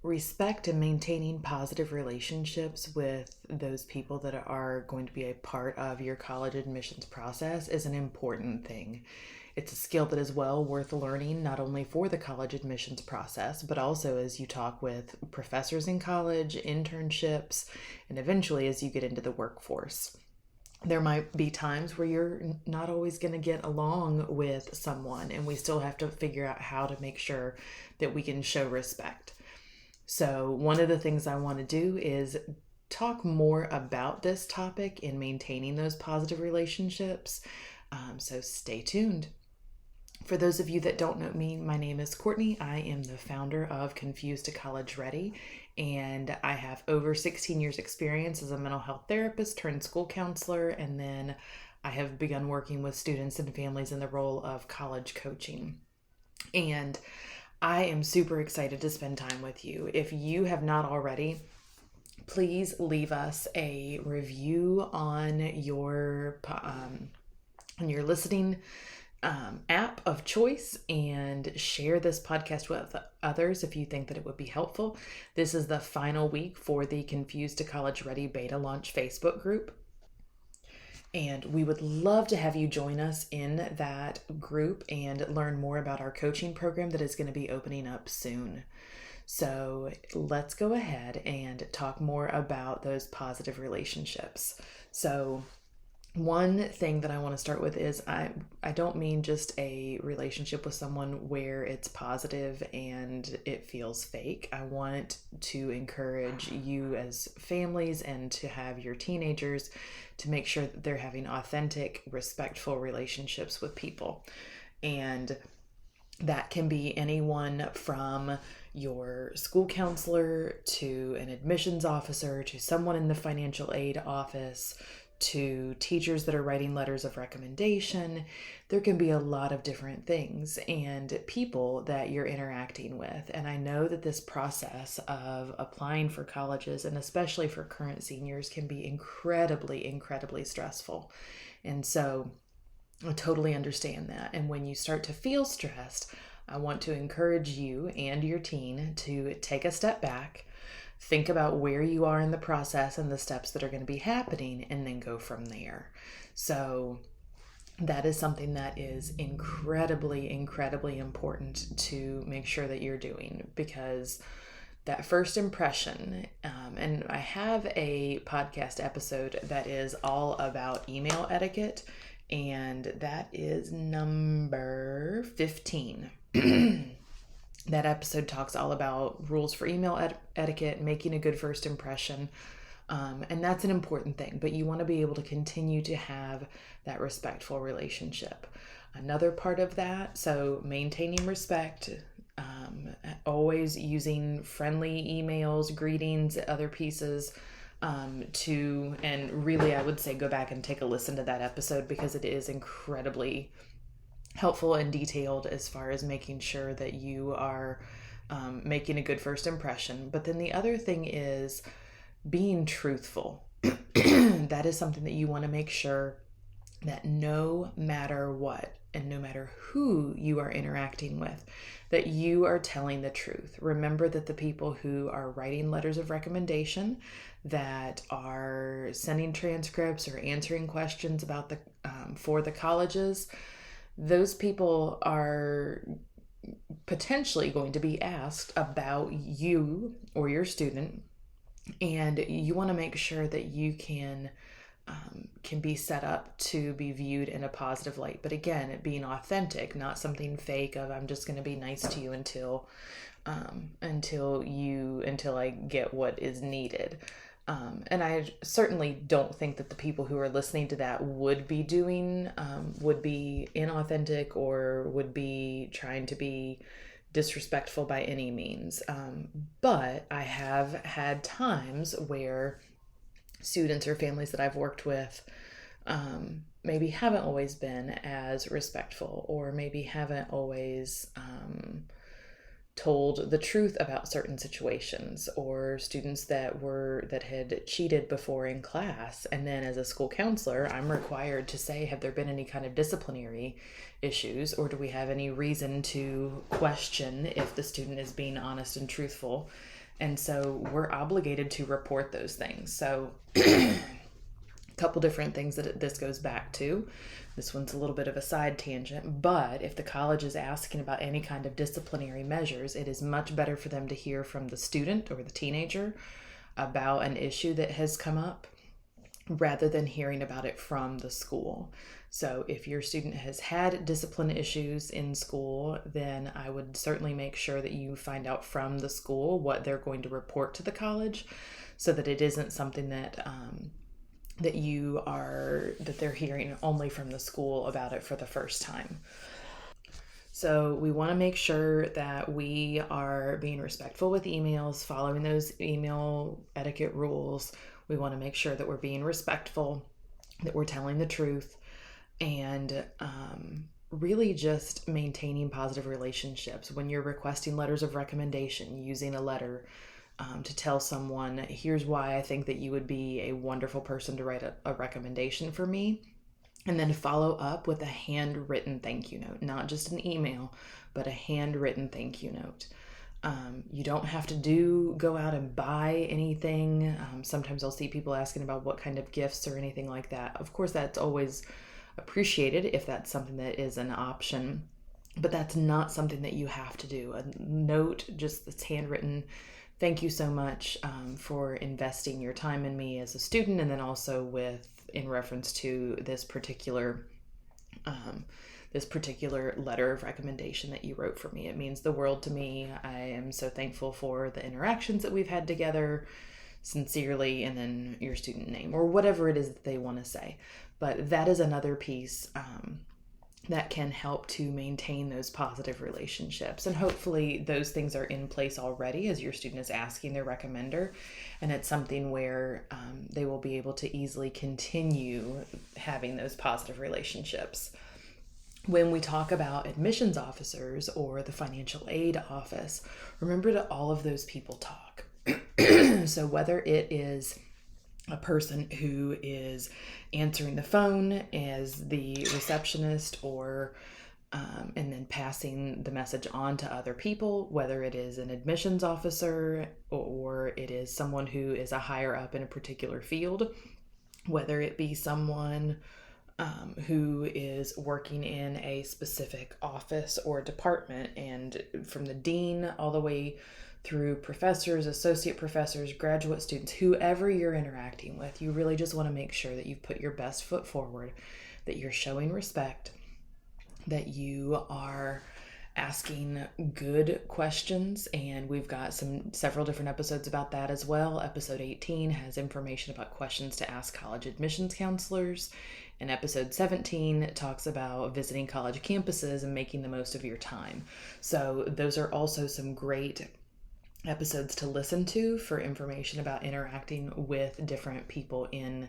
Respect and maintaining positive relationships with those people that are going to be a part of your college admissions process is an important thing. It's a skill that is well worth learning, not only for the college admissions process, but also as you talk with professors in college, internships, and eventually as you get into the workforce. There might be times where you're not always going to get along with someone, and we still have to figure out how to make sure that we can show respect. So, one of the things I want to do is talk more about this topic in maintaining those positive relationships. So, stay tuned. For those of you that don't know me, my name is Courtney. I am the founder of Confused to College Ready, and I have over 16 years experience as a mental health therapist turned school counselor, and then I have begun working with students and families in the role of college coaching. And I am super excited to spend time with you. If you have not already, please leave us a review on your listening app of choice, and share this podcast with others if you think that it would be helpful. This is the final week for the Confused to College Ready beta launch Facebook group. And we would love to have you join us in that group and learn more about our coaching program that is going to be opening up soon. So let's go ahead and talk more about those positive relationships. So one thing that I want to start with is I don't mean just a relationship with someone where it's positive and it feels fake. I want to encourage you as families and to have your teenagers to make sure that they're having authentic, respectful relationships with people. And that can be anyone from your school counselor to an admissions officer to someone in the financial aid office to teachers that are writing letters of recommendation. There can be a lot of different things and people that you're interacting with. And I know that this process of applying for colleges, and especially for current seniors, can be incredibly, incredibly stressful. And so I totally understand that. And when you start to feel stressed, I want to encourage you and your teen to take a step back, think about where you are in the process and the steps that are going to be happening, and then go from there. So that is something that is incredibly, incredibly important to make sure that you're doing, because that first impression, and I have a podcast episode that is all about email etiquette, and that is number 15. That episode talks all about rules for email etiquette, making a good first impression. And that's an important thing, but you want to be able to continue to have that respectful relationship. Another part of that, so maintaining respect, always using friendly emails, greetings, other pieces, and really I would say go back and take a listen to that episode, because it is incredibly helpful and detailed as far as making sure that you are making a good first impression. But then the other thing is being truthful. That is something that you want to make sure that no matter what and no matter who you are interacting with, that you are telling the truth. Remember that the people who are writing letters of recommendation, that are sending transcripts or answering questions about for the colleges, those people are potentially going to be asked about you or your student, and you want to make sure that you can be set up to be viewed in a positive light. But again, it being authentic, not something fake of I'm just going to be nice to you until I get what is needed. And I certainly don't think that the people who are listening to that would be inauthentic or would be trying to be disrespectful by any means. But I have had times where students or families that I've worked with maybe haven't always been as respectful, or maybe haven't always told the truth about certain situations, or students that had cheated before in class. And then as a school counselor, I'm required to say, have there been any kind of disciplinary issues, or do we have any reason to question if the student is being honest and truthful? And so we're obligated to report those things. So a couple different things that this goes back to. This one's a little bit of a side tangent, but if the college is asking about any kind of disciplinary measures, it is much better for them to hear from the student or the teenager about an issue that has come up rather than hearing about it from the school. So if your student has had discipline issues in school, then I would certainly make sure that you find out from the school what they're going to report to the college, so that it isn't something that they're hearing only from the school about it for the first time. So we want to make sure that we are being respectful with emails, following those email etiquette rules. We want to make sure that we're being respectful, that we're telling the truth, and really just maintaining positive relationships. When you're requesting letters of recommendation, using a letter to tell someone, here's why I think that you would be a wonderful person to write a recommendation for me. And then follow up with a handwritten thank you note, not just an email, but a handwritten thank you note. You don't have to go out and buy anything. Sometimes I'll see people asking about what kind of gifts or anything like that. Of course, that's always appreciated if that's something that is an option, but that's not something that you have to do. A note, just that's handwritten, thank you so much for investing your time in me as a student, and then also in reference to this particular letter of recommendation that you wrote for me. It means the world to me. I am so thankful for the interactions that we've had together. Sincerely, and then your student name, or whatever it is that they want to say. But that is another piece that can help to maintain those positive relationships. And hopefully those things are in place already as your student is asking their recommender. And it's something where they will be able to easily continue having those positive relationships. When we talk about admissions officers or the financial aid office, remember that all of those people talk. So whether it is a person who is answering the phone as the receptionist, or and then passing the message on to other people, whether it is an admissions officer or it is someone who is a higher up in a particular field, whether it be someone who is working in a specific office or department, and from the dean all the way through professors, associate professors, graduate students, whoever you're interacting with, you really just want to make sure that you've put your best foot forward, that you're showing respect, that you are asking good questions. And we've got several different episodes about that as well. Episode 18 has information about questions to ask college admissions counselors. And episode 17 talks about visiting college campuses and making the most of your time. So those are also some great episodes to listen to for information about interacting with different people at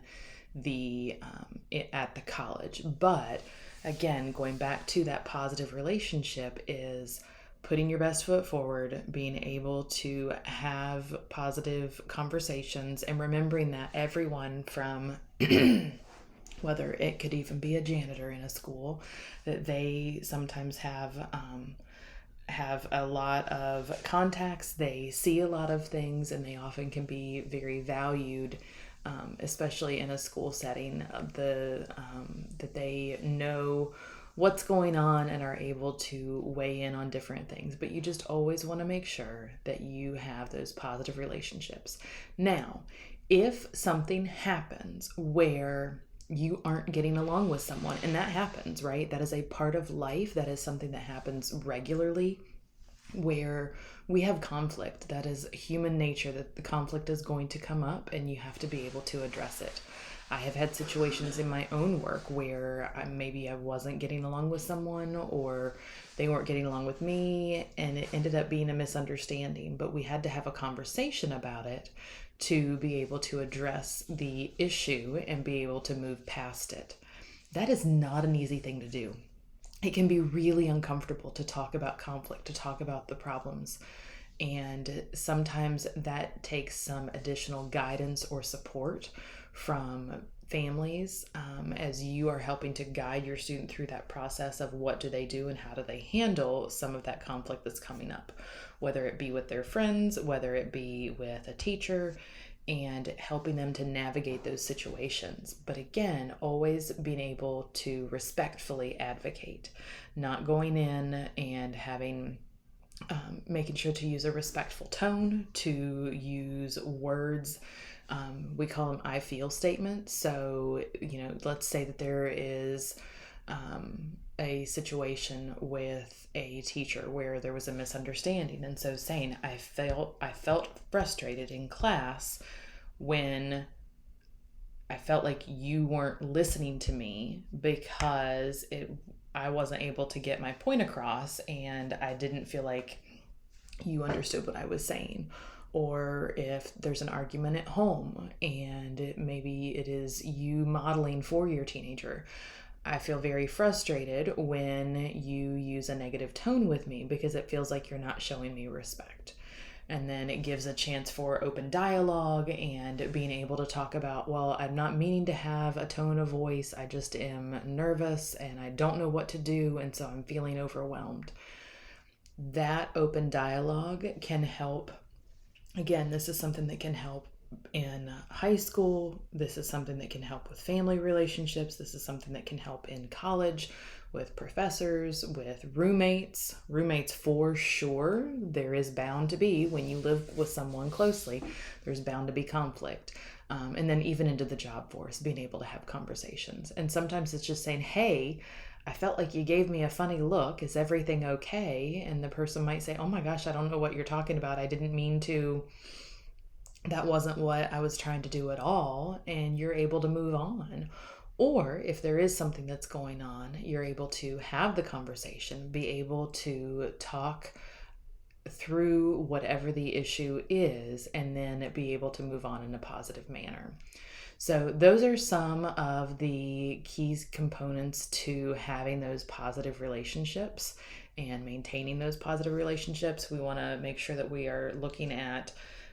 the college. But again, going back to that positive relationship is putting your best foot forward, being able to have positive conversations, and remembering that everyone from whether it could even be a janitor in a school, that they sometimes have a lot of contacts, they see a lot of things, and they often can be very valued, especially in a school setting, that they know what's going on and are able to weigh in on different things. But you just always want to make sure that you have those positive relationships. Now, if something happens where you aren't getting along with someone, and that happens, right? That is a part of life. That is something that happens regularly, where we have conflict. That is human nature, that the conflict is going to come up and you have to be able to address it. I have had situations in my own work where maybe I wasn't getting along with someone, or they weren't getting along with me, and it ended up being a misunderstanding, but we had to have a conversation about it to be able to address the issue and be able to move past it. That is not an easy thing to do. It can be really uncomfortable to talk about conflict, to talk about the problems. And sometimes that takes some additional guidance or support from families as you are helping to guide your student through that process of what do they do and how do they handle some of that conflict that's coming up, whether it be with their friends, whether it be with a teacher, and helping them to navigate those situations. But again, always being able to respectfully advocate, not going in and having making sure to use a respectful tone, to use words. We call them I feel statements. So, let's say that there is a situation with a teacher where there was a misunderstanding. And so saying, I felt frustrated in class when I felt like you weren't listening to me because I wasn't able to get my point across and I didn't feel like you understood what I was saying. Or if there's an argument at home and maybe it is you modeling for your teenager, I feel very frustrated when you use a negative tone with me because it feels like you're not showing me respect. And then it gives a chance for open dialogue and being able to talk about, well, I'm not meaning to have a tone of voice. I just am nervous and I don't know what to do. And so I'm feeling overwhelmed. That open dialogue can help. Again, this is something that can help in high school. This is something that can help with family relationships. This is something that can help in college with professors, with roommates for sure. There is bound to be, when you live with someone closely, there's bound to be conflict. And then even into the job force, being able to have conversations. And sometimes it's just saying, hey, I felt like you gave me a funny look. Is everything okay? And the person might say, oh my gosh, I don't know what you're talking about. I didn't mean to. That wasn't what I was trying to do at all. And you're able to move on. Or if there is something that's going on, you're able to have the conversation, be able to talk through whatever the issue is, and then be able to move on in a positive manner. So those are some of the key components to having those positive relationships and maintaining those positive relationships. We want to make sure that we are looking at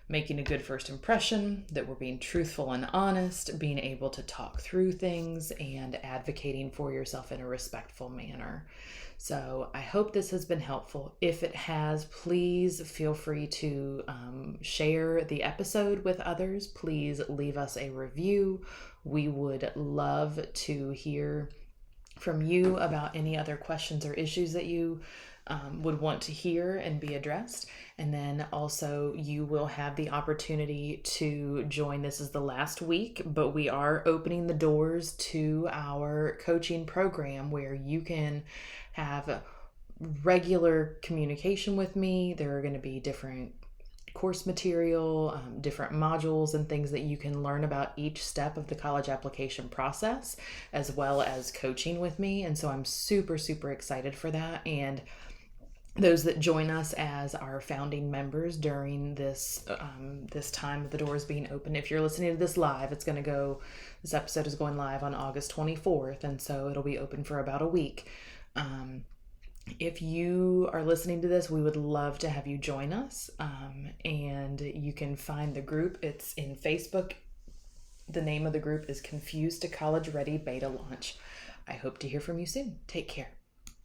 making a good first impression, that we're being truthful and honest, being able to talk through things, and advocating for yourself in a respectful manner. So I hope this has been helpful. If it has, please feel free to share the episode with others. Please leave us a review. We would love to hear from you about any other questions or issues that you would want to hear and be addressed. And then also you will have the opportunity to join. This is the last week, but we are opening the doors to our coaching program where you can have regular communication with me. There are going to be different course material, different modules and things that you can learn about each step of the college application process, as well as coaching with me. And so I'm super, super excited for that. And those that join us as our founding members during this time of the doors being open. If you're listening to this live, this episode is going live on August 24th. And so it'll be open for about a week. If you are listening to this, we would love to have you join us. And you can find the group. It's in Facebook. The name of the group is Confused to College Ready Beta Launch. I hope to hear from you soon. Take care.